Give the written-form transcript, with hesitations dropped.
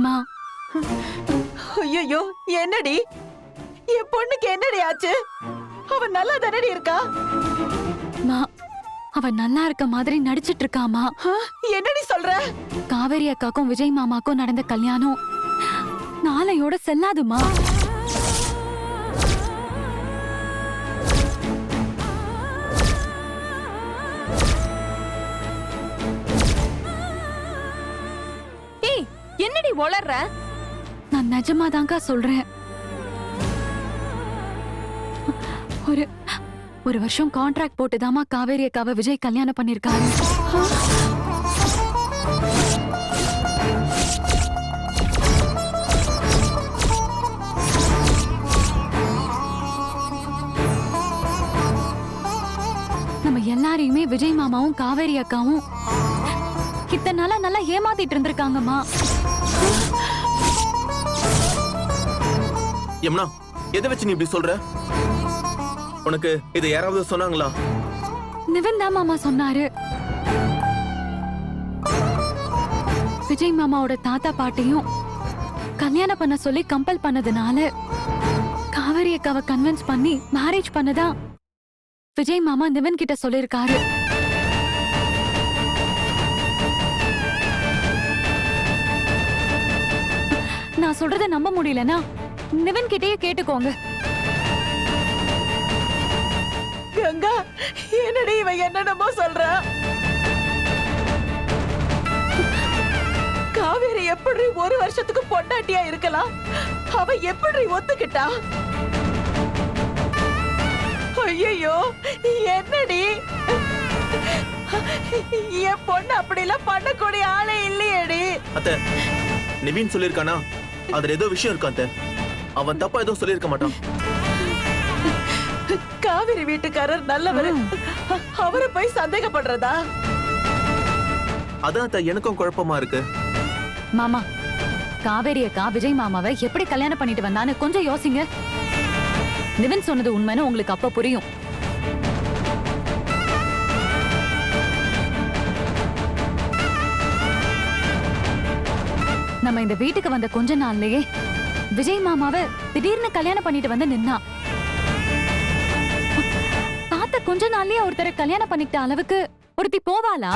மா, ஐயோ என்னடி என் பொண்ணுக்கு என்னடி ஆச்சு? அவ நல்லா தானடி இருக்கா? மா, அவ நல்லா இருக்க மாதிரி நடிச்சிட்டு இருக்காமா. என்னடி சொல்ற? காவேரி அக்காக்கும் விஜய் மாமாக்கும் நடந்த கல்யாணம் நாளையோட செல்லாதுமா. ஏய், என்னடி வளர்ற? நான் நிஜமாதான்க்கா சொல்றேன். ஒரு வருஷம் கான்ட்ராக்ட் போட்டுதாமா காவேரி அக்காவை விஜய் கல்யாணம் பண்ணிருக்காரு. நம்ம எல்லாரையுமே விஜய் மாமாவும் காவேரி அக்காவும் இத்தனை நாளா நல்லா ஏமாத்திட்டு இருந்திருக்காங்கம்மா. யமுனா, எதை வச்சு நீ இப்படி சொல்ற? உனக்கு இதை யாராவது சொன்னாங்களா? நிவன் தான் மாமா சொன்னாரு. விஜய் மாமாவோட தாத்தா பாட்டியும் கல்யாணம் பண்ண சொல்லி கம்பல் பண்ணதுனால காவேரி அக்காவை கன்வின்ஸ் பண்ணி மேரேஜ் பண்ணதா விஜய் மாமா நிவன் கிட்ட சொல்லிருக்காரு. நான் சொல்றத நம்ப முடியலனா நிவன் கிட்டயே கேட்டுக்கோங்க. கங்கா, என்னடி இவ என்னென்னமோ சொல்றா? காவேரி எப்படி ஒரு வருஷத்துக்கு பொண்டாட்டியா இருக்கலாம்? அவ எப்படி ஒத்துக்கிட்டா? ஐயோ என்னடி, என் பொண்ணு அப்படிலாம் பண்ணக்கூடிய ஆளே இல்லையேடி. அத்தை, நிவின் சொல்லிருக்கானா? அதுல ஏதோ விஷயம் இருக்கா அத்தை? அவன் தப்பா ஏதோ சொல்லிருக்க மாட்டான். காவிரி வீட்டுக்காரர் நல்லவர், அவரை போய் சந்தேகப்படுறதா? அதான் அத்தை எனக்கும் குழப்பமா இருக்கு. மாமா, காவேரி அக்கா விஜய் மாமாவை எப்படி கல்யாணம் பண்ணிட்டு வந்தான்னு கொஞ்சம் யோசிங்க. நிவன் சொன்னது உண்மைன்னு உங்களுக்கு அப்ப புரியும். நம்ம இந்த வீட்டுக்கு வந்த கொஞ்ச நாள்லயே விஜய் மாமாவை திடீர்னு கல்யாணம் பண்ணிட்டு வந்து நின்னா. பார்த்த கொஞ்ச நாள்லயே ஒருத்தரை கல்யாணம் பண்ணிக்கிட்ட அளவுக்கு ஒருத்தி போவாளா?